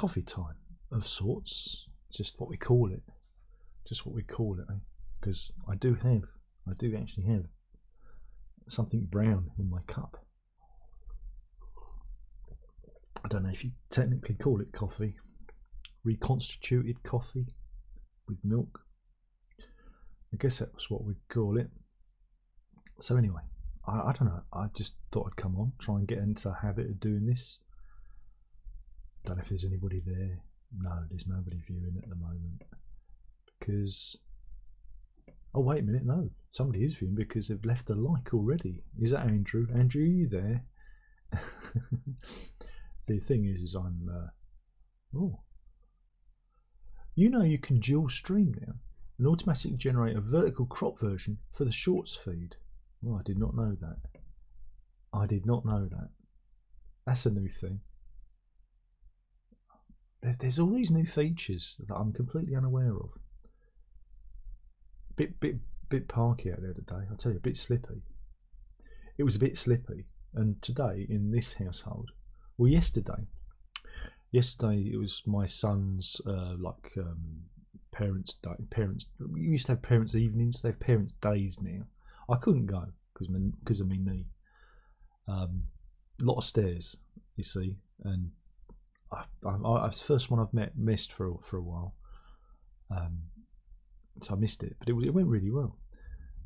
coffee time of sorts. Just what we call it. Because I do actually have something brown in my cup. I don't know if you technically call it coffee. Reconstituted coffee with milk. I guess that's what we'd call it. So anyway, I don't know. I just thought I'd come on, try and get into the habit of doing this. Don't know if there's anybody there. No, there's nobody viewing at the moment. Because... oh, wait a minute. No, somebody is viewing because they've left a like already. Is that Andrew? Andrew, are you there? The thing is I'm... oh. You know you can dual stream now and automatically generate a vertical crop version for the shorts feed. Oh, I did not know that. That's a new thing. There's all these new features that I'm completely unaware of. Bit parky out there today. I'll tell you, a bit slippy. It was a bit slippy, and today in this household, well, yesterday it was my son's parents' day. We used to have parents' evenings. They have parents' days now. I couldn't go because of my knee. A lot of stairs, you see, and I was the first one I've missed for a while. So I missed it, but it went really well.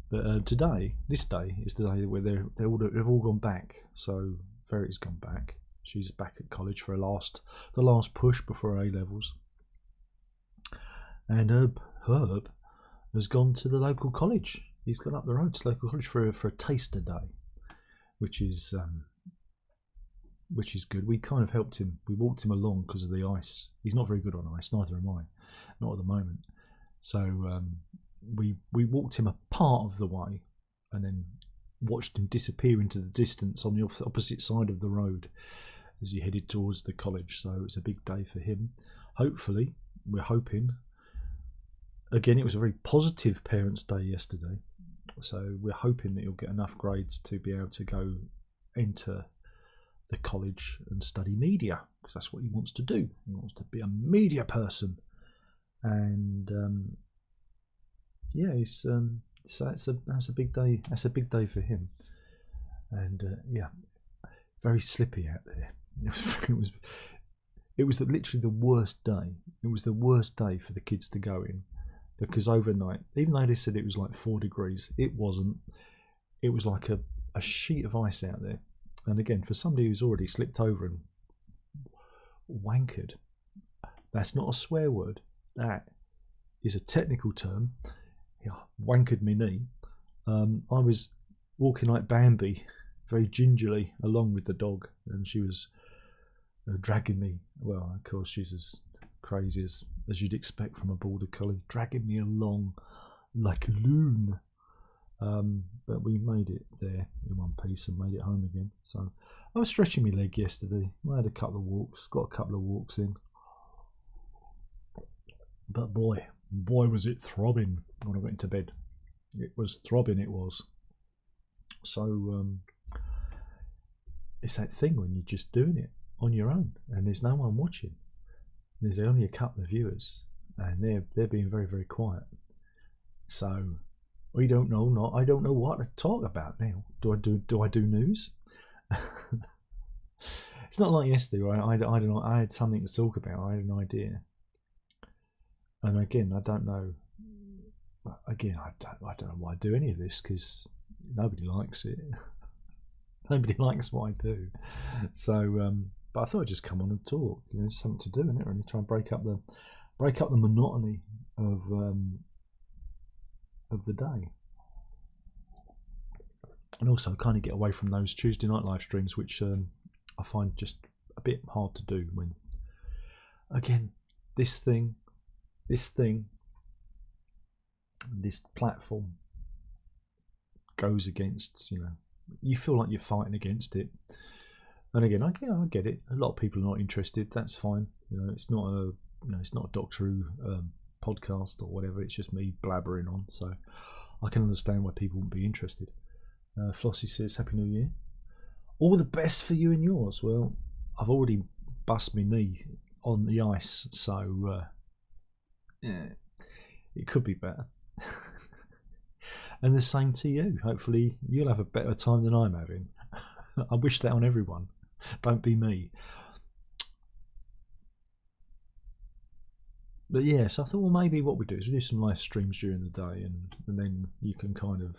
But this day is the day where they've all gone back. So Verity's gone back. She's back at college for the last push before A levels. And Herb has gone to the local college. He's gone up the road to the local college for a taster day, which is good. We kind of helped him. We walked him along because of the ice. He's not very good on ice. Neither am I. Not at the moment. So we walked him a part of the way, and then watched him disappear into the distance on the opposite side of the road as he headed towards the college. So it's a big day for him. Hopefully, we're hoping. Again, it was a very positive Parents' Day yesterday, so we're hoping that he'll get enough grades to be able to go enter the college and study media, because that's what he wants to do. He wants to be a media person, and yeah, so that's a big day. That's a big day for him, and yeah, very slippy out there. It was literally the worst day. It was the worst day for the kids to go in, because overnight, even though they said it was like 4 degrees, it wasn't. It was like a sheet of ice out there. And again, for somebody who's already slipped over and wankered, that's not a swear word. That is a technical term. Yeah, wankered me knee. I was walking like Bambi, very gingerly along with the dog, and she was dragging me. Well, of course, she's as crazy as you'd expect from a border collie, dragging me along like a loon. But we made it there in one piece and made it home again. So I was stretching my leg yesterday. I had a couple of walks, got a couple of walks in. But boy was it throbbing when I went to bed. It was throbbing, it was. So it's that thing when you're just doing it on your own and there's no one watching. There's only a couple of viewers and they're being very, very quiet. So I don't know what to talk about now. Do I do news? It's not like yesterday, right? I don't know. I had something to talk about. I had an idea, and again, I don't know. Again, I don't know why I do any of this, because nobody likes it. Nobody likes what I do. So, but I thought I'd just come on and talk. You know, something to do, isn't it? Really try and break up the monotony of the day, and also kind of get away from those Tuesday night live streams, which I find just a bit hard to do when, again, this platform goes against, you feel like you're fighting against it. And again, I get it. A lot of people are not interested. That's fine. It's not a Doctor Who podcast or whatever. It's just me blabbering on. So I can understand why people wouldn't be interested. Flossie says, Happy New Year. All the best for you and yours. Well, I've already bust my knee on the ice, so yeah, it could be better. And the same to you. Hopefully you'll have a better time than I'm having. I wish that on everyone. Don't be me. But yeah, so I thought, well, maybe what we do is we do some live streams during the day, and then you can kind of.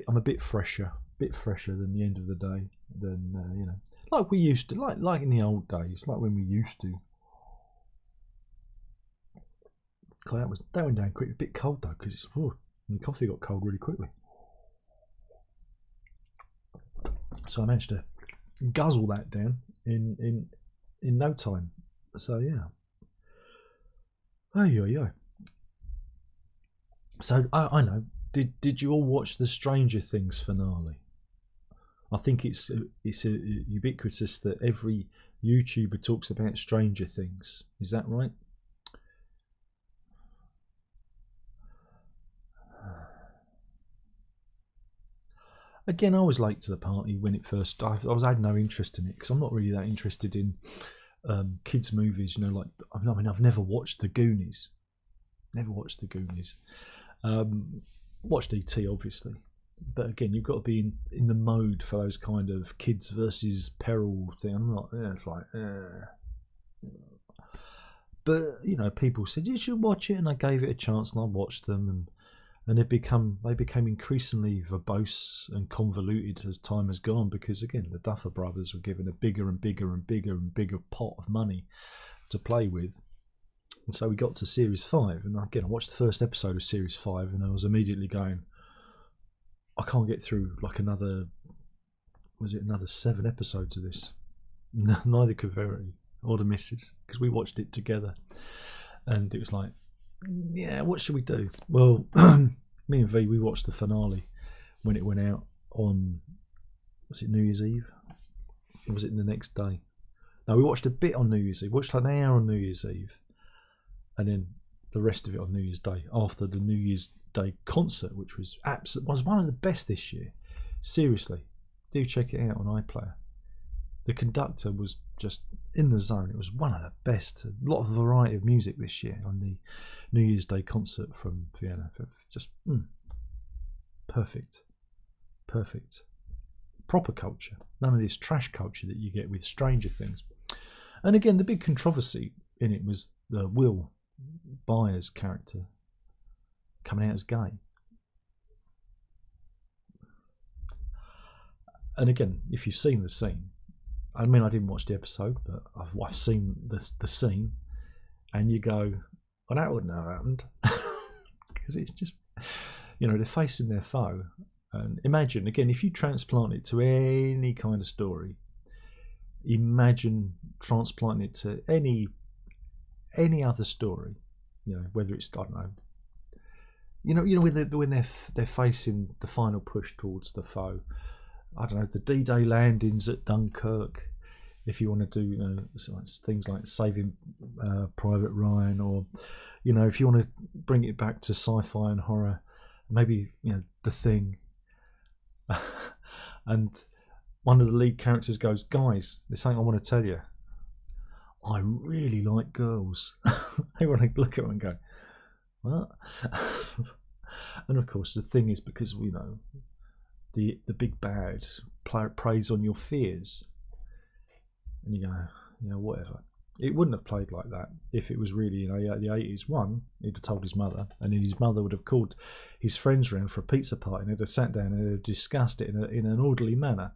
I'm a bit fresher than the end of the day than you know, like we used to, like in the old days, like when we used to. God, that went down quick. A bit cold though, because the coffee got cold really quickly. So I managed to guzzle that down in no time. So yeah. Oh. So I know. Did you all watch the Stranger Things finale? I think it's ubiquitous that every YouTuber talks about Stranger Things. Is that right? Again, I was late to the party when it first. I had no interest in it because I'm not really that interested in kids' movies. You know, like I've never watched The Goonies. Never watched The Goonies. Watched E.T. obviously, but again, you've got to be in the mode for those kind of kids versus peril thing. I'm not. It's like. But you know, people said you should watch it, and I gave it a chance, and I watched them, and they became increasingly verbose and convoluted as time has gone, because again, the Duffer Brothers were given a bigger and bigger and bigger and bigger pot of money to play with. And so we got to Series 5, and again I watched the first episode of Series 5, and I was immediately going, I can't get through like another 7 episodes of this. Neither could Verity or the missus, because we watched it together, and it was like, yeah, what should we do? Well, me and V, we watched the finale when it went out on, was it New Year's Eve? Or was it the next day? No, we watched a bit on New Year's Eve. Watched like an hour on New Year's Eve, and then the rest of it on New Year's Day, after the New Year's Day concert, which was one of the best this year. Seriously, do check it out on iPlayer. The conductor was just in the zone. It was one of the best. A lot of variety of music this year on the New Year's Day concert from Vienna. Just perfect. Proper culture. None of this trash culture that you get with Stranger Things. And again, the big controversy in it was Will Byers' character coming out as gay. And again, if you've seen the scene, I mean, I didn't watch the episode, but I've seen the scene, and you go, well, that wouldn't have happened. Because it's just, you know, they're facing their foe. And imagine, again, if you transplant it to any kind of story, imagine transplanting it to any other story, you know, whether it's, I don't know, you know when they're facing the final push towards the foe. I don't know, the D-Day landings at Dunkirk, if you want to do, you know, things like Saving Private Ryan, or, you know, if you want to bring it back to sci-fi and horror, maybe, you know, The Thing. And one of the lead characters goes, guys, there's something I want to tell you. I really like girls. They want to look at them and go, what? And of course, the thing is, because, you know, the big bad preys on your fears, and you go, you know, whatever. It wouldn't have played like that if it was really, you know, the 80s. One, he'd have told his mother, and then his mother would have called his friends round for a pizza party, and they'd have sat down and they'd have discussed it in an orderly manner,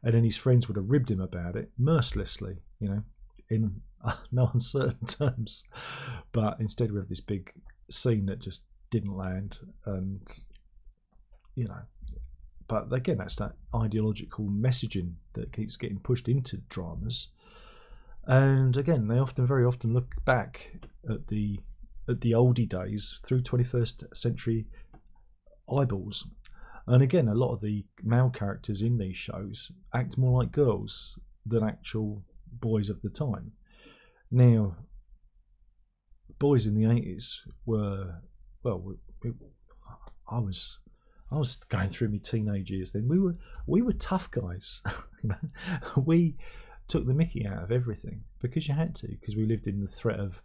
and then his friends would have ribbed him about it mercilessly, you know, in no uncertain terms. But instead we have this big scene that just didn't land, and, you know, but again, that's that ideological messaging that keeps getting pushed into dramas. And again, they very often look back at the oldie days through 21st century eyeballs. And again, a lot of the male characters in these shows act more like girls than actual boys of the time. Now, boys in the 80s were, well, I was going through my teenage years then. We were tough guys. You know? took the mickey out of everything because you had to, because we lived in the threat of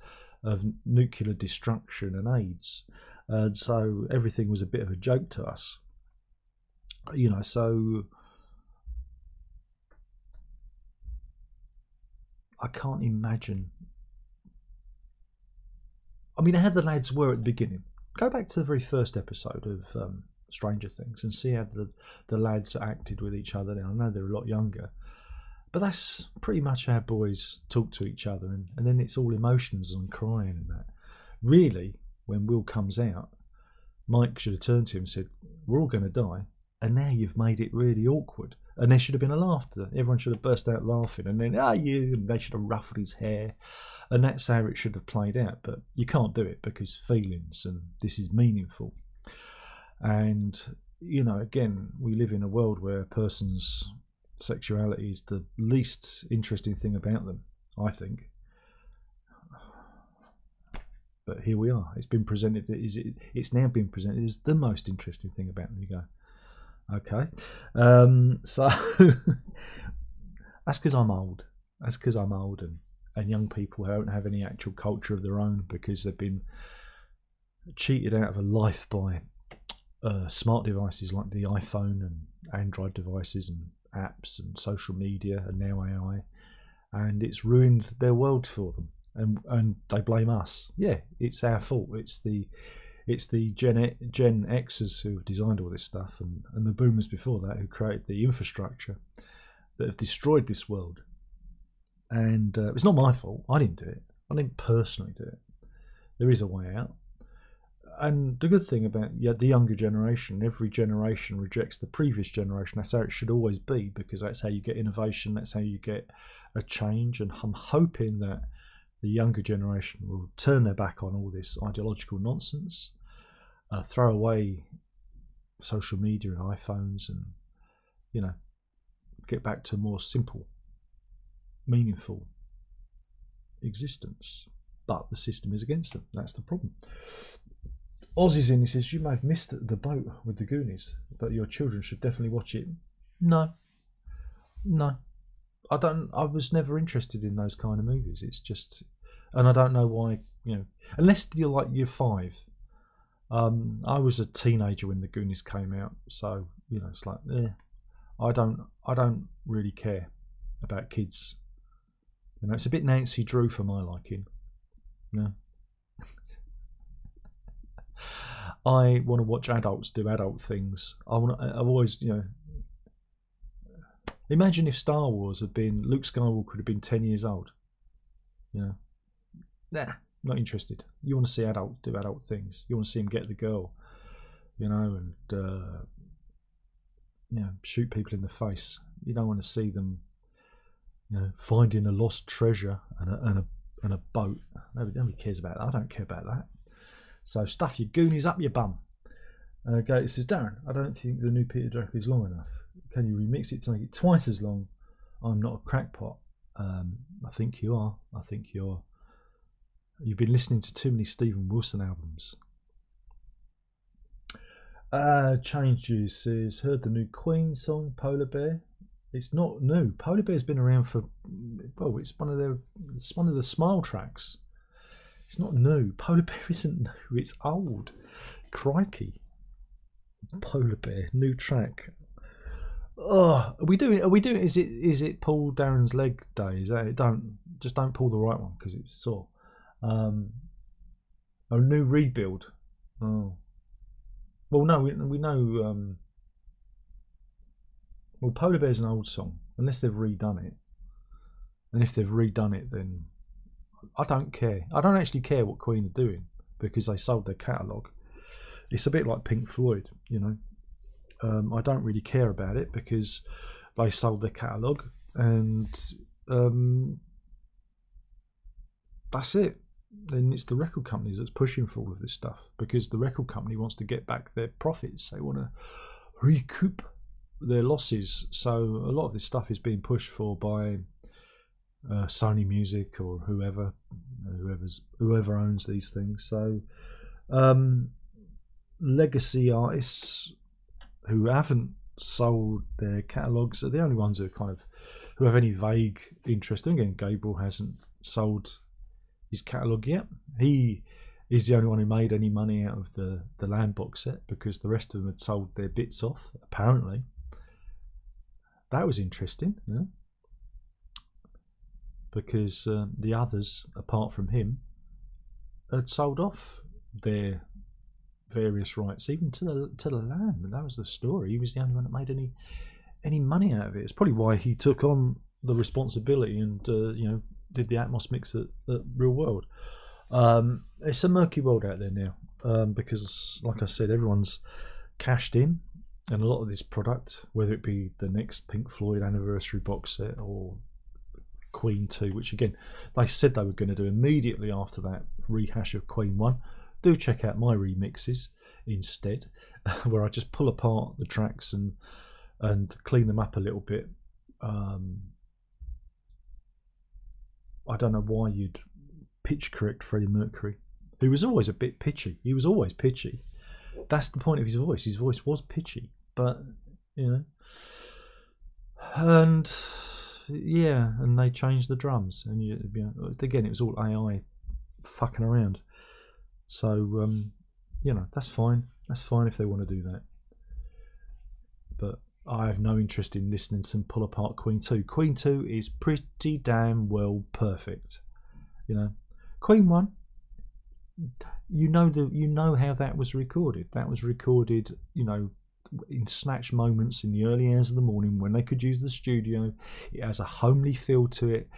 nuclear destruction and AIDS, and so everything was a bit of a joke to us, you know. So I can't imagine. I mean, how the lads were at the beginning. Go back to the very first episode of Stranger Things and see how the lads acted with each other. Now, I know they're a lot younger, but that's pretty much how boys talk to each other, and then it's all emotions and crying and that. Really, when Will comes out, Mike should have turned to him and said, "We're all going to die, and now you've made it really awkward." And there should have been a laughter. Everyone should have burst out laughing, and then, you, and they should have ruffled his hair. And that's how it should have played out. But you can't do it because feelings, and this is meaningful. And, you know, again, we live in a world where a person's sexuality is the least interesting thing about them, I think. But here we are. It's been presented. It's now been presented as the most interesting thing about them. You go, okay. So that's because I'm old. That's because I'm old, and young people don't have any actual culture of their own because they've been cheated out of a life by smart devices like the iPhone and Android devices and apps and social media and now AI, and it's ruined their world for them. And they blame us. Yeah, it's our fault. It's the Gen Xers who have designed all this stuff, and the boomers before that who created the infrastructure that have destroyed this world. And it's not my fault. I didn't do it. I didn't personally do it. There is a way out. And the good thing about the younger generation, every generation rejects the previous generation. That's how it should always be, because that's how you get innovation. That's how you get a change. And I'm hoping that the younger generation will turn their back on all this ideological nonsense, throw away social media and iPhones, and, you know, get back to a more simple, meaningful existence. But the system is against them. That's the problem. Ozzy's in. He says, "You may have missed the boat with the Goonies, but your children should definitely watch it." No, I don't. I was never interested in those kind of movies. It's just, and I don't know why. You know, unless you're like year 5. I was a teenager when the Goonies came out, so, you know, it's like, I don't really care about kids. You know, it's a bit Nancy Drew for my liking. No. I want to watch adults do adult things. I've always, you know. Imagine if Star Wars had been, Luke Skywalker could have been 10 years old. You know, nah, not interested. You want to see adults do adult things. You want to see him get the girl, you know, and you know, shoot people in the face. You don't want to see them, you know, finding a lost treasure and a boat. Nobody cares about that. I don't care about that. So stuff your Goonies up your bum. Okay, it says, "Darren, I don't think the new Peter Drucker is long enough. Can you remix it to make it twice as long? I'm not a crackpot." I think you are. I think you've been listening to too many Stephen Wilson albums. Change Juice says, "Heard the new Queen song, Polar Bear." It's not new. Polar Bear's been around for, well, it's one of the Smile tracks. It's not new. Polar Bear isn't new. It's old. Crikey. Polar Bear, new track. Oh, are we doing? Is it pull Darren's leg day? Is that it? Don't pull the right one because it's sore. A new rebuild. Oh, well, no, we know. Well, Polar Bear's an old song, unless they've redone it. And if they've redone it, then I don't care. I don't actually care what Queen are doing because they sold their catalogue. It's a bit like Pink Floyd, you know. I don't really care about it because they sold their catalogue, and that's it. Then it's the record companies that's pushing for all of this stuff because the record company wants to get back their profits. They want to recoup their losses. So a lot of this stuff is being pushed for by Sony Music or whoever owns these things. So legacy artists who haven't sold their catalogues are the only ones who are kind of who have any vague interest. And again, Gabriel hasn't sold his catalogue yet. He is the only one who made any money out of the Land box set, because the rest of them had sold their bits off, apparently. That was interesting, you know? Because the others, apart from him, had sold off their various rights, even to the Land. And that was the story. He was the only one that made any money out of it. It's probably why he took on the responsibility and you know, did the Atmos mix at Real World. It's a murky world out there now, because, like I said, everyone's cashed in, and a lot of this product, whether it be the next Pink Floyd anniversary box set or Queen 2, which again they said they were going to do immediately after that rehash of Queen 1. Do check out my remixes instead, where I just pull apart the tracks and clean them up a little bit. I don't know why you'd pitch correct Freddie Mercury, who was always a bit pitchy. He was always pitchy. That's the point of his voice. His voice was pitchy, but you know, and yeah, and they changed the drums, and you know, again, it was all AI fucking around. So you know, that's fine. That's fine if they want to do that. But I have no interest in listening to some pull apart Queen 2. Queen 2 is pretty damn well perfect. You know, Queen 1, you know how that was recorded. That was recorded, you know, in snatch moments in the early hours of the morning when they could use the studio. It has a homely feel to it.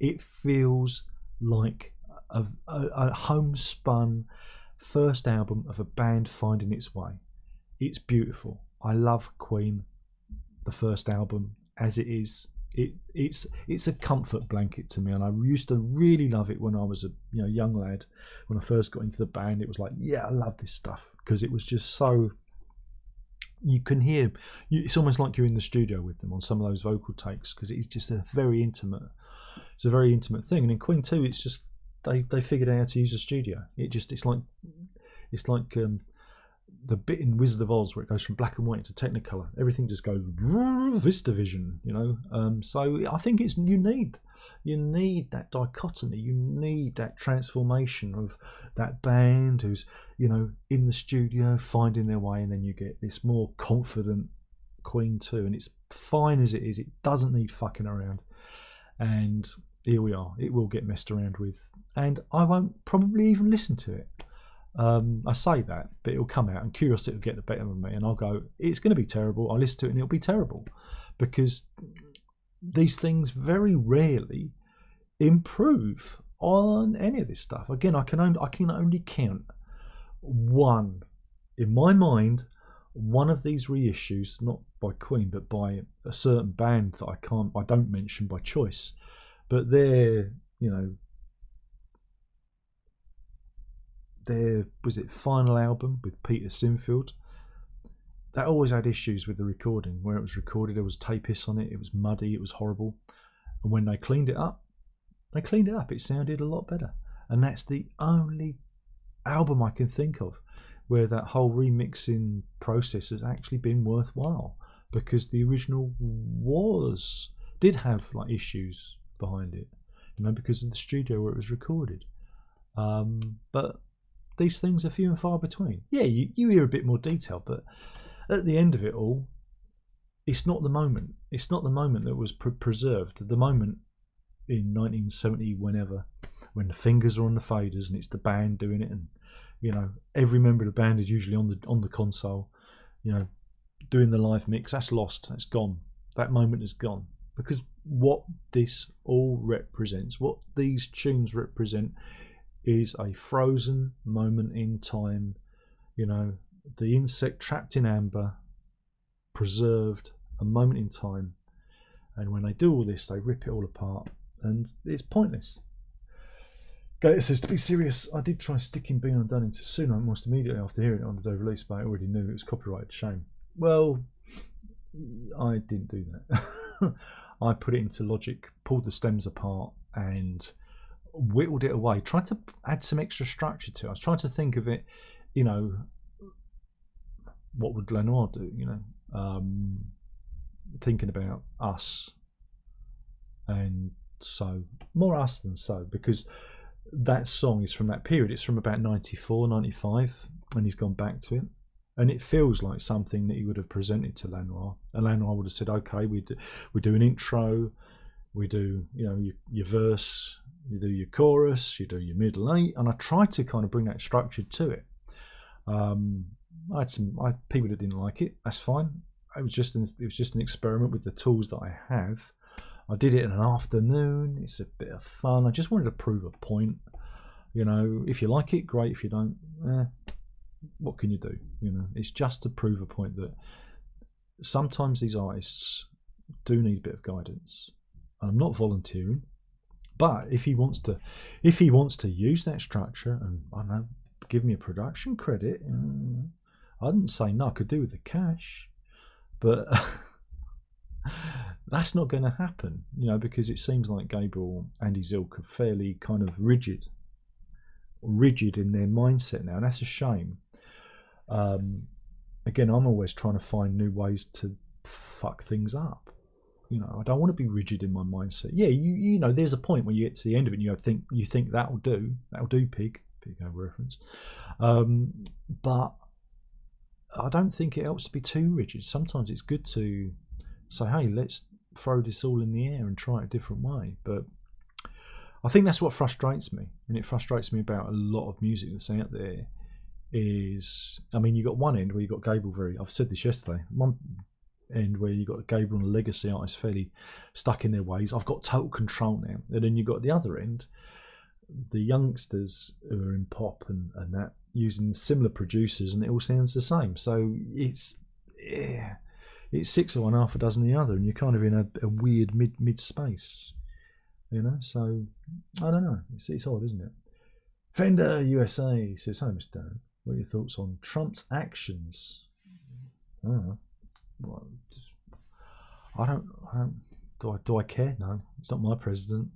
It feels like a homespun first album of a band finding its way. It's beautiful. I love Queen, the first album, as it is. It's a comfort blanket to me, and I used to really love it when I was a young lad. When I first got into the band, it was like, yeah, I love this stuff, because it was just so, you can hear, it's almost like you're in the studio with them on some of those vocal takes, because it's just a very intimate thing. And in Queen 2, it's just they figured out how to use a studio. It's like the bit in Wizard of Oz where it goes from black and white to Technicolor. Everything just goes VistaVision, you know. So I think you need that dichotomy. You need that transformation of that band who's, you know, in the studio finding their way, and then you get this more confident Queen 2, and it's fine as it is. It doesn't need fucking around. And here we are. It will get messed around with, and I won't probably even listen to it. I say that, but it'll come out, and curiosity will get the better of me, and I'll go, it's going to be terrible. I'll listen to it and it'll be terrible, because these things very rarely improve on any of this stuff. Again, I can only count one in my mind, one of these reissues, not by Queen but by a certain band that I don't mention by choice, but their final album with Peter Sinfield, that always had issues with the recording. Where it was recorded, there was tape hiss on it, it was muddy, it was horrible, and when they cleaned it up, it sounded a lot better. And that's the only album I can think of where that whole remixing process has actually been worthwhile, because the original did have like issues behind it, you know, because of the studio where it was recorded. But these things are few and far between. Yeah, you hear a bit more detail, but at the end of it all, it's not the moment. It's not the moment that was preserved. The moment in 1970, when the fingers are on the faders and it's the band doing it, and you know, every member of the band is usually on the console, you know, doing the live mix. That's lost. That's gone. That moment is gone, because what this all represents, what these tunes represent, is a frozen moment in time. You know, the insect trapped in amber, preserved, a moment in time. And when they do all this, they rip it all apart, and it's pointless. Gator says, to be serious, I did try sticking Being Undone into Soon almost immediately after hearing it on the day of release, but I already knew it was copyrighted. Shame. Well, I didn't do that. I put it into Logic, pulled the stems apart, and whittled it away, tried to add some extra structure to it. I was trying to think of it, you know, what would Lenoir do, you know, thinking about us And so, more us than so, because that song is from that period. It's from about 94, 95, and he's gone back to it. And it feels like something that he would have presented to Lanois. And Lanois would have said, okay, we do an intro, we do, you know, your verse, you do your chorus, you do your middle eight. And I tried to kind of bring that structure to it. I had people that didn't like it. That's fine. It was just an experiment with the tools that I have. I did it in an afternoon. It's a bit of fun. I just wanted to prove a point. You know, if you like it, great. If you don't, what can you do? You know, it's just to prove a point that sometimes these artists do need a bit of guidance. And I'm not volunteering, but if he wants to use that structure and, I don't know, give me a production credit, I didn't say no. I could do with the cash, but that's not going to happen, you know, because it seems like Gabriel and his ilk are fairly kind of rigid in their mindset now, and that's a shame. Again, I'm always trying to find new ways to fuck things up. You know, I don't want to be rigid in my mindset. Yeah, you know, there's a point where you get to the end of it and you think that'll do, pig reference. But I don't think it helps to be too rigid. Sometimes it's good to say, hey, let's throw this all in the air and try it a different way. But I think that's what frustrates me, and it frustrates me about a lot of music that's out there. Is, I mean, you got one end where you got Gabriel I've said this yesterday, one end where you got Gabriel and a legacy artist fairly stuck in their ways. I've got total control now. And then you got the other end, the youngsters who are in pop and that, using similar producers, and it all sounds the same. So it's six of one, half a dozen of the other, and you're kind of in a weird mid space, you know. So I don't know. It's odd, isn't it? Fender USA says, "Hi, Mr. Dan. What are your thoughts on Trump's actions?" I don't know. Well, I don't. Do I care? No, it's not my president.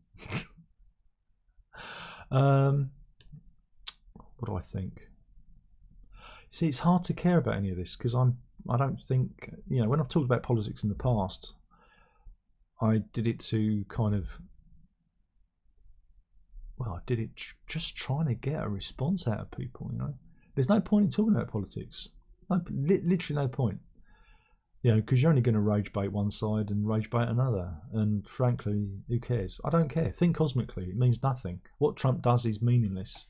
What do I think? See, it's hard to care about any of this because I don't think, you know, when I've talked about politics in the past, I did it to kind of, well, I did it just trying to get a response out of people, you know. There's no point in talking about politics. No, literally no point. You know, because you're only going to rage bait one side and rage bait another. And frankly, who cares? I don't care. Think cosmically. It means nothing. What Trump does is meaningless.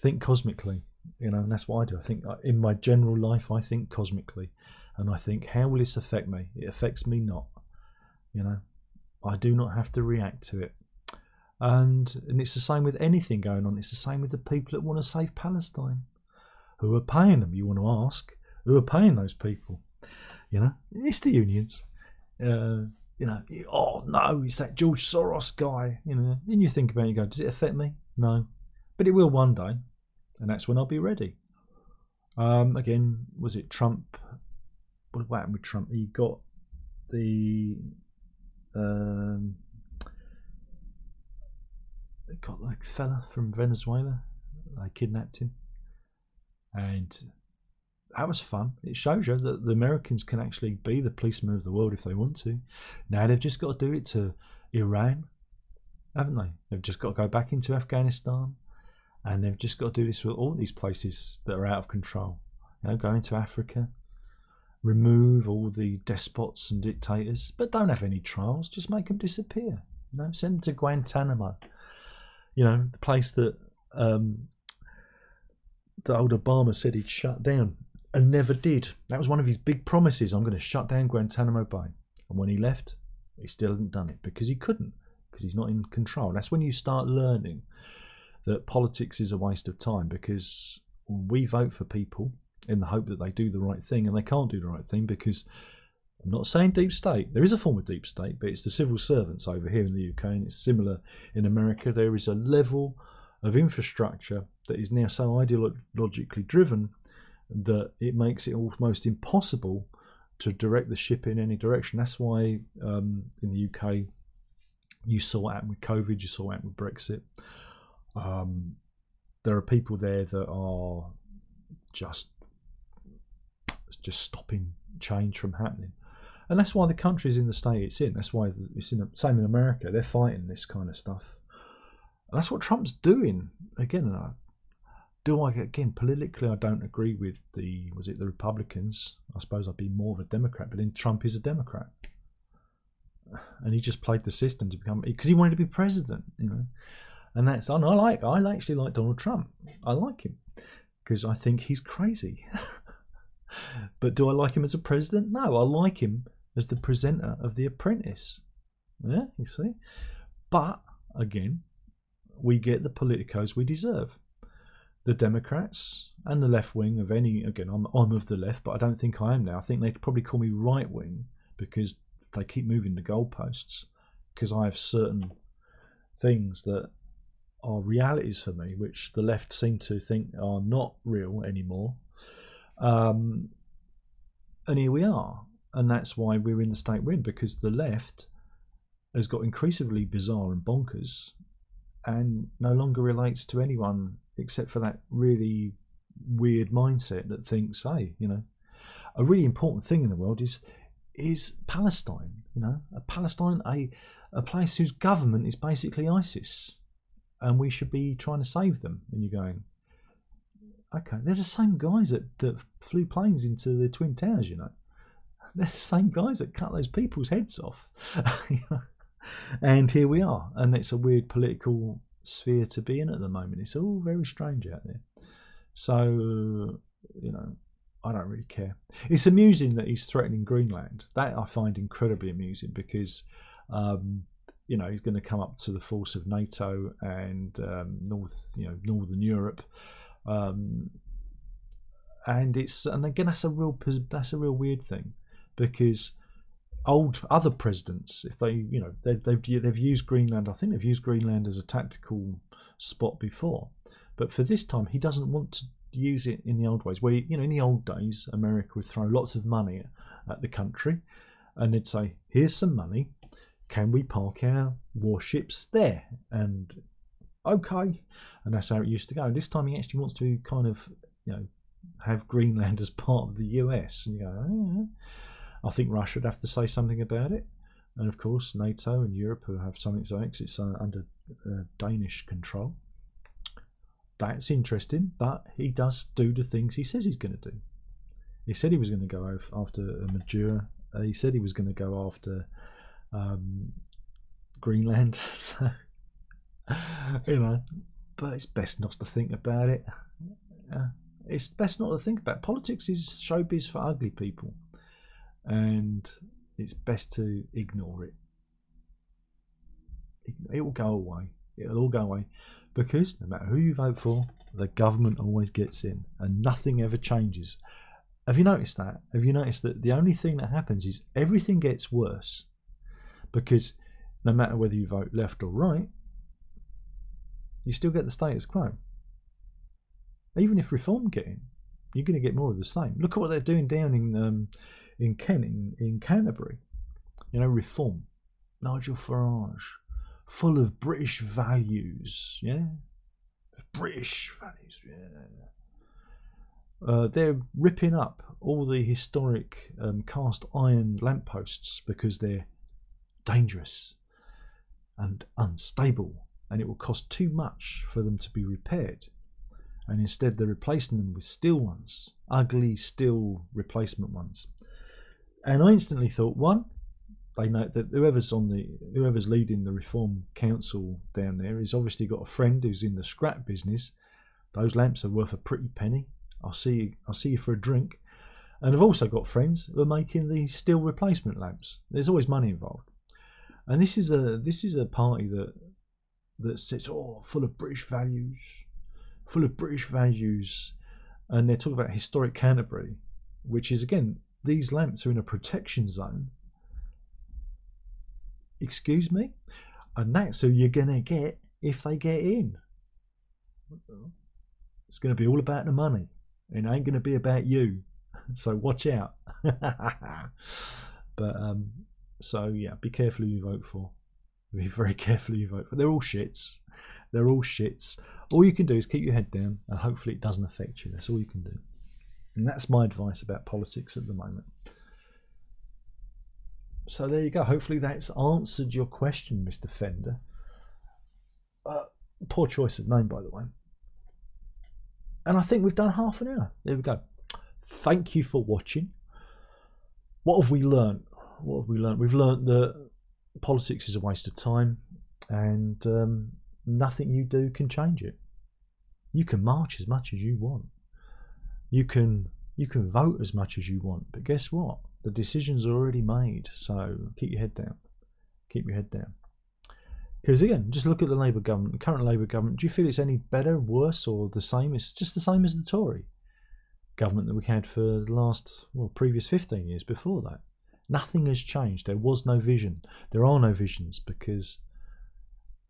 Think cosmically, you know, and that's what I do. I think in my general life, I think cosmically. And I think, how will this affect me? It affects me not. You know, I do not have to react to it. And it's the same with anything going on. It's the same with the people that want to save Palestine. Who are paying them? You want to ask? Who are paying those people? You know, it's the unions. You know, oh no, it's that George Soros guy. You know, and you think about it, you go, does it affect me? No, but it will one day, and that's when I'll be ready. Again, was it Trump? What happened with Trump? He got the like fella from Venezuela. They kidnapped him, and that was fun. It shows you that the Americans can actually be the policemen of the world if they want to. Now they've just got to do it to Iran, haven't they? They've just got to go back into Afghanistan, and they've just got to do this with all these places that are out of control. You know, go into Africa, remove all the despots and dictators, but don't have any trials. Just make them disappear. You know, send them to Guantanamo. You know, the place that old Obama said he'd shut down. And never did. That was one of his big promises. I'm going to shut down Guantanamo Bay. And when he left, he still hadn't done it because he couldn't, because he's not in control. That's when you start learning that politics is a waste of time, because we vote for people in the hope that they do the right thing, and they can't do the right thing because, I'm not saying deep state. There is a form of deep state, but it's the civil servants over here in the UK, and it's similar in America. There is a level of infrastructure that is now so ideologically driven that it makes it almost impossible to direct the ship in any direction. That's why in the UK you saw it happen with COVID, you saw it happen with Brexit. There are people there that are just stopping change from happening. And that's why the country's in the state it's in. That's why it's in the same in America. They're fighting this kind of stuff. And that's what Trump's doing. Again, politically I don't agree with the Republicans. I suppose I'd be more of a Democrat, but then Trump is a Democrat. And he just played the system to become, because he wanted to be president, you know. And that's, and I actually like Donald Trump. I like him because I think he's crazy. But do I like him as a president? No, I like him as the presenter of The Apprentice. Yeah, you see. But again, we get the politicos we deserve. The Democrats and the left wing of any, again, I'm of the left, but I don't think I am now. I think they'd probably call me right wing because they keep moving the goalposts, because I have certain things that are realities for me, which the left seem to think are not real anymore. And here we are. And that's why we're in the state we're in, because the left has got increasingly bizarre and bonkers and no longer relates to anyone except for that really weird mindset that thinks, hey, you know, a really important thing in the world is Palestine, you know, a place whose government is basically ISIS, and we should be trying to save them. And you're going, okay, they're the same guys that flew planes into the Twin Towers, you know. They're the same guys that cut those people's heads off. And here we are, and it's a weird political sphere to be in at the moment. It's all very strange out there. So, you know, I don't really care. It's amusing that he's threatening Greenland. That I find incredibly amusing because, you know, he's going to come up to the force of NATO and Northern Europe, and again that's a real weird thing, because other presidents, if they, you know, they've used Greenland. I think they've used Greenland as a tactical spot before, but for this time he doesn't want to use it in the old ways, where, you know, in the old days America would throw lots of money at the country and they'd say, here's some money, can we park our warships there? And okay, and that's how it used to go. And this time he actually wants to kind of, you know, have Greenland as part of the US, and you go, oh, yeah. I think Russia would have to say something about it, and of course NATO and Europe will have something to say because it's under Danish control. That's interesting, but he does do the things he says he's going to do. He said he was going to go after Madura. He said he was going to go after Greenland. So, you know, but it's best not to think about it. It's best not to think about it. Politics is showbiz for ugly people, and it's best to ignore it. It will go away. It'll all go away. Because no matter who you vote for, the government always gets in and nothing ever changes. Have you noticed that? Have you noticed that the only thing that happens is everything gets worse? Because no matter whether you vote left or right, you still get the status quo. Even if reform get in, you're going to get more of the same. Look at what they're doing down in Kent, in Canterbury. You know, reform. Nigel Farage. Full of British values, yeah? British values, yeah. They're ripping up all the historic cast iron lampposts because they're dangerous and unstable, and it will cost too much for them to be repaired. And instead they're replacing them with steel ones, ugly steel replacement ones. And I instantly thought, one, they know that whoever's leading the Reform Council down there has obviously got a friend who's in the scrap business. Those lamps are worth a pretty penny. I'll see you for a drink. And I've also got friends who are making the steel replacement lamps. There's always money involved. And this is a party that sits full of British values, and they're talking about historic Canterbury, which is, again, these lamps are in a protection zone. Excuse me? And that's who you're going to get if they get in. It's going to be all about the money. It ain't going to be about you. So watch out. But, so yeah, be careful who you vote for. Be very careful who you vote for. They're all shits. They're all shits. All you can do is keep your head down and hopefully it doesn't affect you. That's all you can do. And that's my advice about politics at the moment. So there you go. Hopefully that's answered your question, Mr. Fender. Poor choice of name, by the way. And I think we've done half an hour. There we go. Thank you for watching. What have we learned? What have we learned? We've learned that politics is a waste of time, and nothing you do can change it. You can march as much as you want. You can vote as much as you want, but guess what? The decisions are already made. So keep your head down. Keep your head down. Because again, just look at the Labour government, the current Labour government. Do you feel it's any better, worse, or the same? It's just the same as the Tory government that we had for the last, well, previous 15 years before that. Nothing has changed. There was no vision. There are no visions because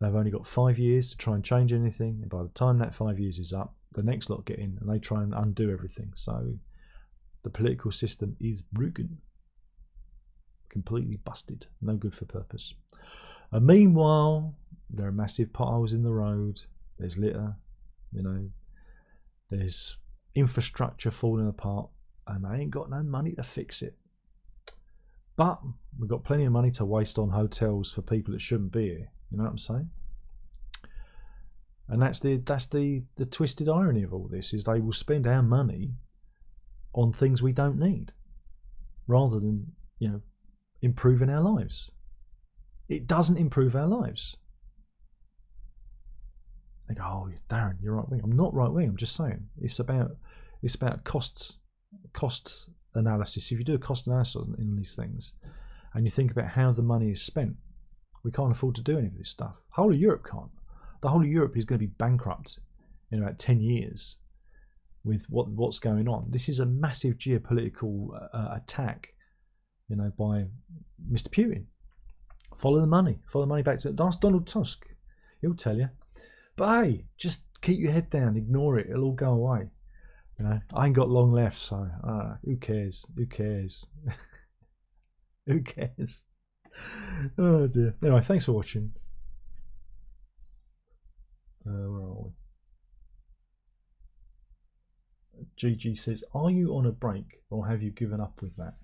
they've only got 5 years to try and change anything. And by the time that 5 years is up, the next lot get in and they try and undo everything. So the political system is broken. Completely busted. No good for purpose. And meanwhile, there are massive potholes in the road. There's litter, you know. There's infrastructure falling apart, and they ain't got no money to fix it. But we've got plenty of money to waste on hotels for people that shouldn't be here. You know what I'm saying? And that's the twisted irony of all this, is they will spend our money on things we don't need, rather than, you know, improving our lives. It doesn't improve our lives. They go, oh, Darren, you're right wing. I'm not right wing. I'm just saying it's about cost analysis. If you do a cost analysis in these things, and you think about how the money is spent, we can't afford to do any of this stuff. The whole of Europe can't. The whole of Europe is going to be bankrupt in about 10 years with what's going on. This is a massive geopolitical attack, you know, by Mr. Putin. Follow the money. Follow the money back to ask Donald Tusk. He'll tell you. But hey, just keep your head down. Ignore it. It'll all go away. You know, I ain't got long left, so who cares? Who cares? Who cares? Oh dear. Anyway, thanks for watching. Where are we? GG says, are you on a break or have you given up with that?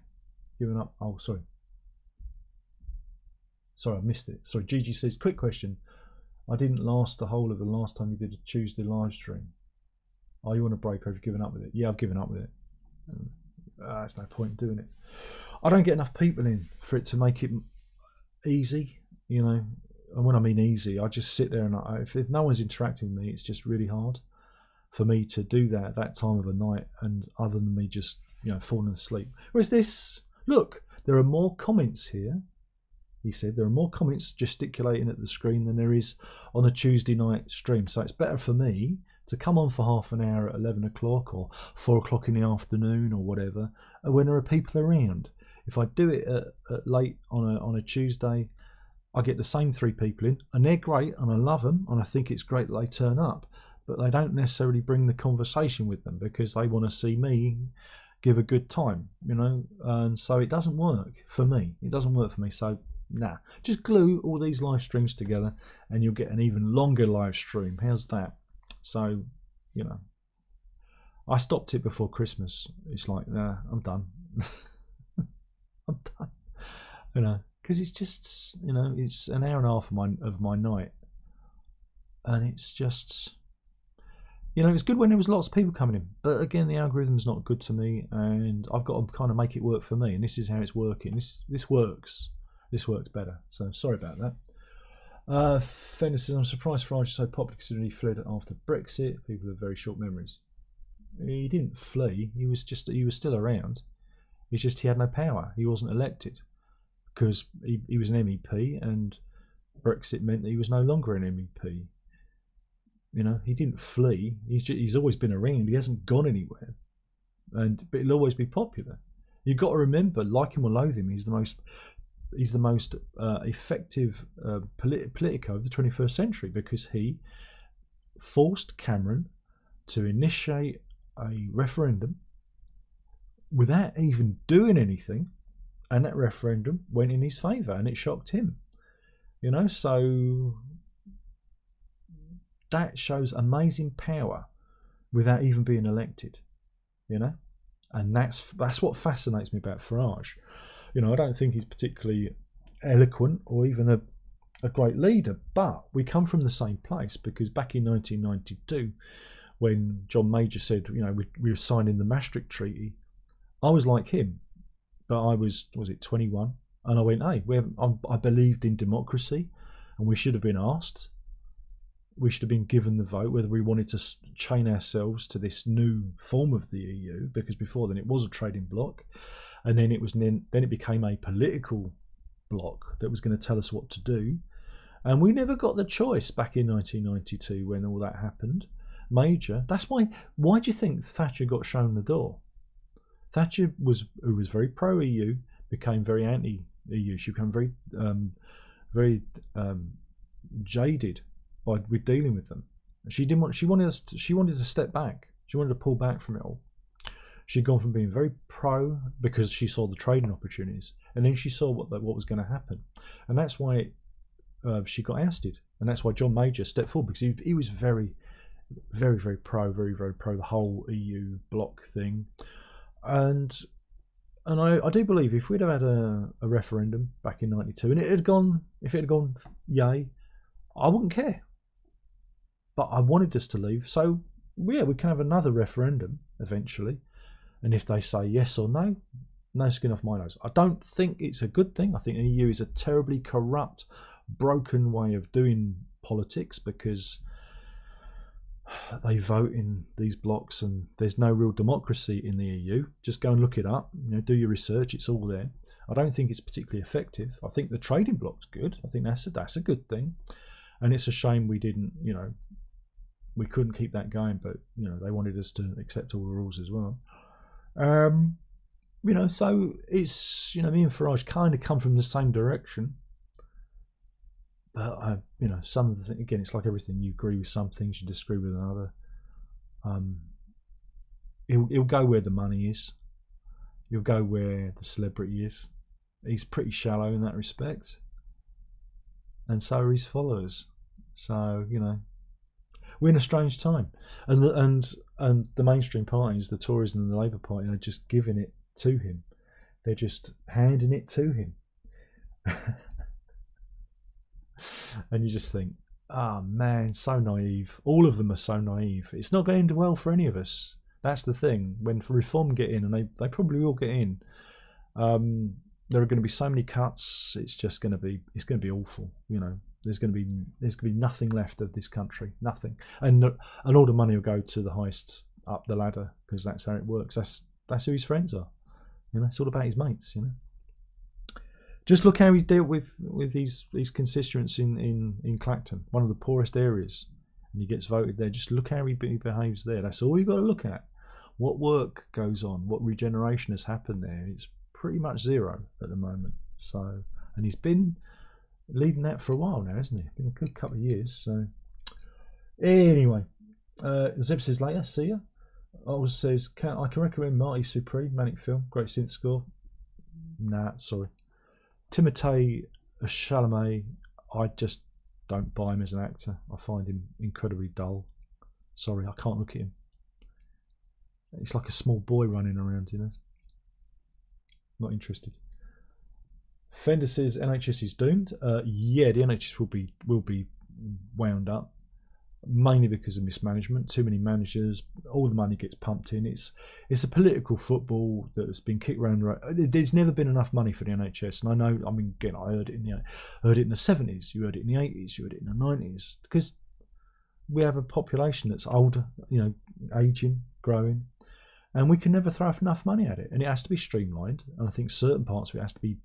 Given up? Oh, sorry. Sorry, I missed it. Sorry, Gigi says, quick question. I didn't last the whole of the last time you did a Tuesday live stream. Are you on a break or have you given up with it? Yeah, I've given up with it. There's no point in doing it. I don't get enough people in for it to make it easy, you know. And when I mean easy, I just sit there and if no one's interacting with me, it's just really hard for me to do that at that time of the night, and other than me just, you know, falling asleep. Whereas this, look, there are more comments here. He said there are more comments gesticulating at the screen than there is on a Tuesday night stream. So it's better for me to come on for half an hour at 11 o'clock or 4 o'clock in the afternoon or whatever, when there are people around. If I do it at late on a Tuesday, I get the same 3 people in, and they're great, and I love them, and I think it's great that they turn up, but they don't necessarily bring the conversation with them because they want to see me give a good time, you know. And so it doesn't work for me. It doesn't work for me. So nah, just glue all these live streams together and you'll get an even longer live stream. How's that? So, you know, I stopped it before Christmas. It's like, nah, I'm done. I'm done. You know, because it's just, you know, it's an hour and a half of my night, and it's just, you know, it's good when there was lots of people coming in, but again, the algorithm's not good to me, and I've got to kind of make it work for me, and this is how it's working. This works. This works better. So sorry about that. Fender says, I'm surprised Farage is so popular considering he fled after Brexit. People have very short memories. He didn't flee. He was still around. It's just he had no power. He wasn't elected because he was an MEP, and Brexit meant that he was no longer an MEP. You know, he didn't flee. He's always been around. He hasn't gone anywhere, but he'll always be popular. You've got to remember, like him or loathe him, he's the most effective politico of the 21st century, because he forced Cameron to initiate a referendum without even doing anything, and that referendum went in his favour, and it shocked him. You know, so that shows amazing power without even being elected. You know, and that's what fascinates me about Farage. I don't think he's particularly eloquent or even a great leader, but we come from the same place, because back in 1992, when John Major said, we were signing the Maastricht Treaty, I was like him, but I was it 21, and I went, hey, I believed in democracy, and we should have been asked. We should have been given the vote whether we wanted to chain ourselves to this new form of the EU, because before then it was a trading bloc, and then it became a political bloc that was going to tell us what to do, and we never got the choice back in 1992 when all that happened. Major, that's why do you think Thatcher got shown the door? Thatcher who was very pro EU, became very anti EU. She became very jaded with dealing with them. She wanted to step back. She wanted to pull back from it all. She'd gone from being very pro because she saw the trading opportunities, and then she saw what was going to happen, and that's why she got ousted, and that's why John Major stepped forward, because he was very, very, very pro, very, very pro the whole EU bloc thing, and I do believe if we'd have had a referendum back in '92 and if it had gone yay, I wouldn't care. But I wanted us to leave, so yeah, we can have another referendum eventually, and if they say yes or no, no skin off my nose. I don't think it's a good thing. I think the EU is a terribly corrupt, broken way of doing politics, because they vote in these blocks and there's no real democracy in the EU. Just go and look it up, do your research, it's all there. I don't think it's particularly effective. I think the trading block's good. I think that's a good thing, and it's a shame we didn't, we couldn't keep that going, but they wanted us to accept all the rules as well. So it's, me and Farage kind of come from the same direction, but some of the things, again, it's like everything, you agree with some things, you disagree with another. He'll go where the money is, he'll go where the celebrity is. He's pretty shallow in that respect, and so are his followers. So we're in a strange time, and the mainstream parties, the Tories and the Labour Party, are just giving it to him. They're just handing it to him. And you just think, man, so naive. All of them are so naive. It's not going to end well for any of us. That's the thing. When Reform get in, and they probably will get in, there are going to be so many cuts. It's going to be awful. There's going to be nothing left of this country, nothing, and all the money will go to the highest up the ladder, because that's how it works. That's who his friends are. It's all about his mates. Just look how he's dealt with these constituents in Clacton, one of the poorest areas, and he gets voted there. Just look how he behaves there. That's all you've got to look at. What work goes on, what regeneration has happened there. It's pretty much zero at the moment. So, and he's been leading that for a while now, hasn't he? Been a good couple of years. So anyway, Zeb says later, see ya. Always says, I can recommend Marty Supreme, Manic Film, great synth score. Nah, sorry. Timothée Chalamet, I just don't buy him as an actor. I find him incredibly dull. Sorry, I can't look at him. It's like a small boy running around, Not interested. Fender says NHS is doomed. Yeah, the NHS will be wound up, mainly because of mismanagement. Too many managers. All the money gets pumped in. It's a political football that has been kicked around. There's never been enough money for the NHS, and I know. I mean, again, I heard it in the 70s. You heard it in the 80s. You heard it in the 90s. Because we have a population that's older, aging, growing, and we can never throw enough money at it. And it has to be streamlined. And I think certain parts of it has to be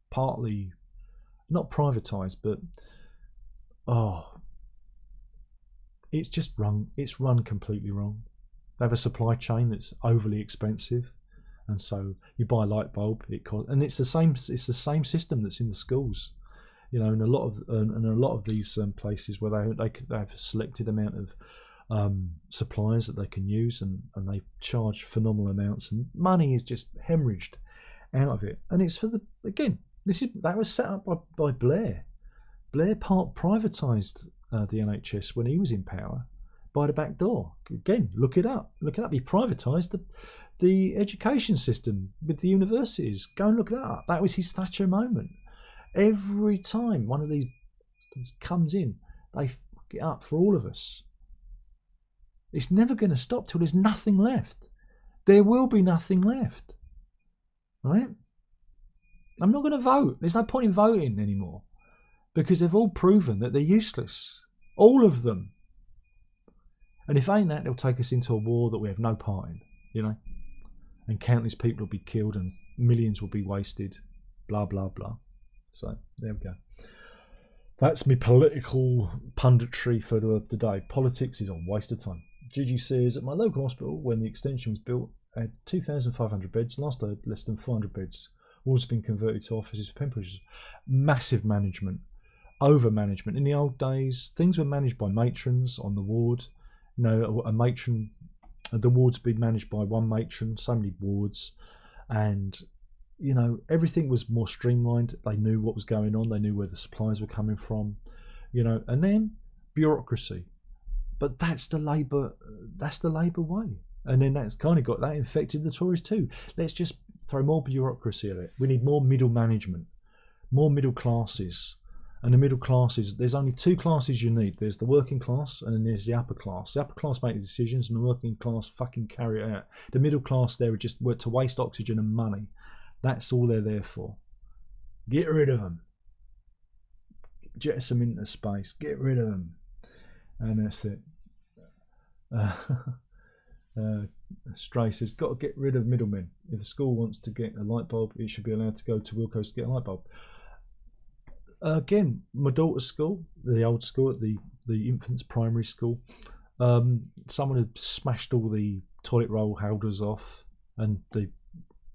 partly not privatized, but it's just run. It's run completely wrong. They have a supply chain that's overly expensive, and so you buy a light bulb, it costs, and it's the same. It's the same system that's in the schools, in a lot of these places where they have a selected amount of suppliers that they can use, and they charge phenomenal amounts, and money is just hemorrhaged out of it. And it's for that was set up by Blair. Blair privatised the NHS when he was in power, by the back door. Again, look it up. Look it up. He privatised the education system with the universities. Go and look that up. That was his Thatcher moment. Every time one of these comes in, they fuck it up for all of us. It's never going to stop till there's nothing left. There will be nothing left. Right? I'm not going to vote. There's no point in voting anymore because they've all proven that they're useless. All of them. And if ain't that, they'll take us into a war that we have no part in, you know? And countless people will be killed and millions will be wasted. Blah, blah, blah. So, there we go. That's my political punditry for the day. Politics is a waste of time. Gigi says, at my local hospital, when the extension was built, had 2,500 beds. Last I had less than 400 beds. All has been converted to offices for pen pushers. Massive management. Over management. In the old days, things were managed by matrons on the ward. You know, a matron, the wards be managed by one matron, so many wards, and you know, everything was more streamlined. They knew what was going on, they knew where the supplies were coming from, you know, and then bureaucracy. But that's the Labour way. And then that's kind of got that infected the Tories too. Let's just throw more bureaucracy at it. We need more middle management, more middle classes. And the middle classes, there's only two classes you need. There's the working class and then there's the upper class. The upper class make the decisions and the working class fucking carry it out. The middle class there are just to waste oxygen and money. That's all they're there for. Get rid of them. Jettison into space. Get rid of them. And that's it. Stray says, got to get rid of middlemen. If the school wants to get a light bulb, it should be allowed to go to Wilco's to get a light bulb. Again, my daughter's school, the old school at the infants primary school, someone had smashed all the toilet roll holders off and the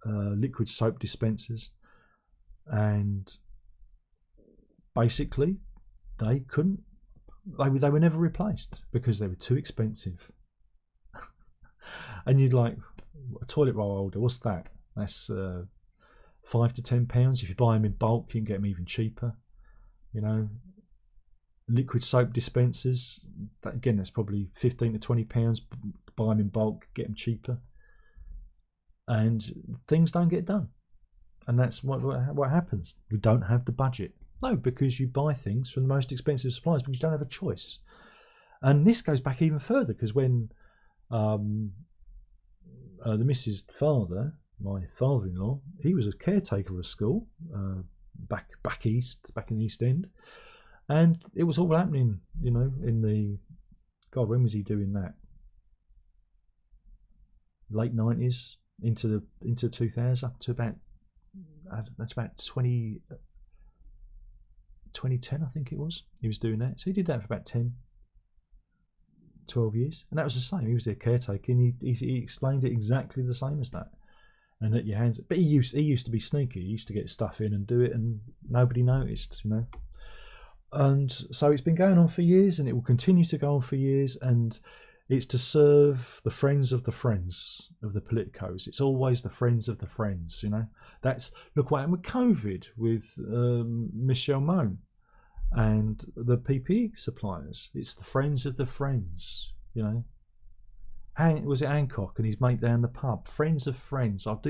liquid soap dispensers, and basically they were never replaced because they were too expensive. And you'd like, a toilet roll holder, what's that? That's £5 to £10. If you buy them in bulk, you can get them even cheaper. You know, liquid soap dispensers, again, that's probably £15 to £20. Buy them in bulk, get them cheaper. And things don't get done. And that's what happens. We don't have the budget. No, because you buy things from the most expensive suppliers because you don't have a choice. And this goes back even further because when the Mrs. Father, my father-in-law, he was a caretaker of a school back east, back in the East End, and it was all happening, you know, in the when was he doing that? Late 90s into 2000 up to about that's about 2010, I think it was. He was doing that, so he did that for about 12 years, and that was the same. He was their caretaker, and he explained it exactly the same as that. And at your hands, but he used to be sneaky. He used to get stuff in and do it, and nobody noticed, you know. And so it's been going on for years, and it will continue to go on for years. And it's to serve the friends of the politicos. It's always the friends of the friends, you know. That's look what happened with COVID with Michelle Mone and the PPE suppliers. It's the friends of the friends, you know. Was it Hancock and his mate down the pub? Friends of friends. I'll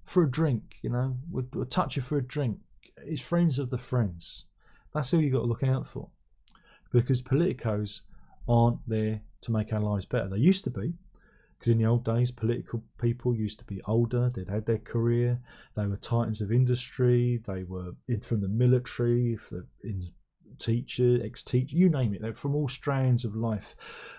for a drink, you know. We'll touch you for a drink. It's friends of the friends. That's who you got to look out for, because politicos aren't there to make our lives better. They used to be, because in the old days, political people used to be older. They'd had their career. They were titans of industry. They were from the military, teacher, ex-teacher, you name it. They're from all strands of life,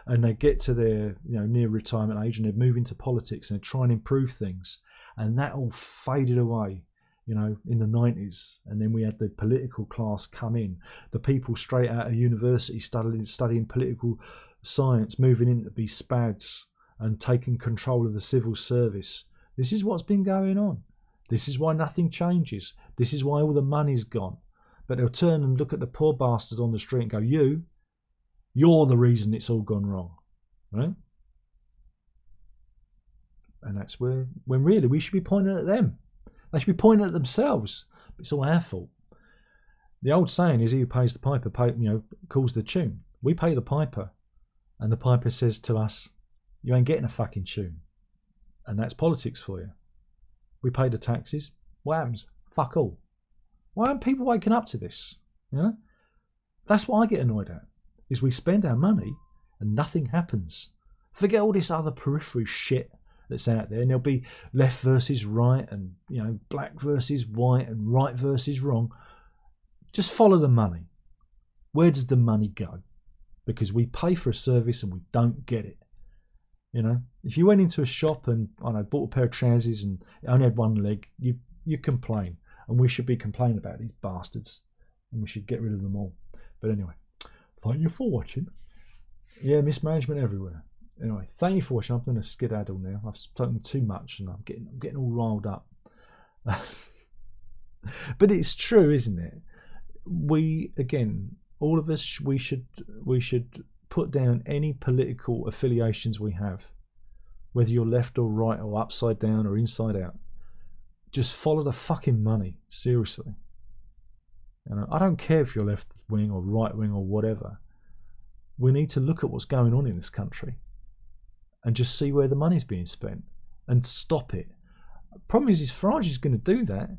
and they get to their near retirement age, and they move into politics and they try and improve things, and that all faded away, in the 90s. And then we had the political class come in, the people straight out of university studying political science, moving in to be spads and taking control of the civil service. This is what's been going on. This is why nothing changes. This is why all the money's gone. But they'll turn and look at the poor bastard on the street and go, you're the reason it's all gone wrong, right? And that's when really we should be pointing at them. They should be pointing at themselves. But it's all our fault. The old saying is, he who pays the piper calls the tune. We pay the piper, And the piper says to us, you ain't getting a fucking tune. And that's politics for you. We pay the taxes. What happens? Fuck all. Why aren't people waking up to this? You know? That's what I get annoyed at, is we spend our money and nothing happens. Forget all this other periphery shit that's out there, and there'll be left versus right, and black versus white, and right versus wrong. Just follow the money. Where does the money go? Because we pay for a service and we don't get it. If you went into a shop and bought a pair of trousers and it only had one leg, you complain, and we should be complaining about these bastards, and we should get rid of them all. But anyway, thank you for watching. Yeah, mismanagement everywhere. Anyway, thank you for watching. I'm going to skedaddle now. I've spoken too much and I'm getting all riled up. But it's true, isn't it? All of us, we should put down any political affiliations we have, whether you're left or right or upside down or inside out. Just follow the fucking money, seriously. I don't care if you're left wing or right wing or whatever. We need to look at what's going on in this country and just see where the money's being spent and stop it. Problem is Farage is going to do that,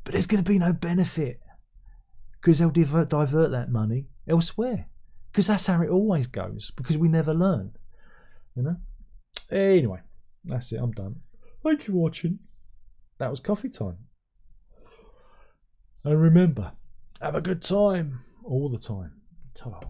but there's going to be no benefit because they'll divert that money elsewhere, because that's how it always goes, because we never learn. Anyway, that's it. I'm done. Thank you for watching. That was coffee time. And remember, have a good time all the time. Ta-da.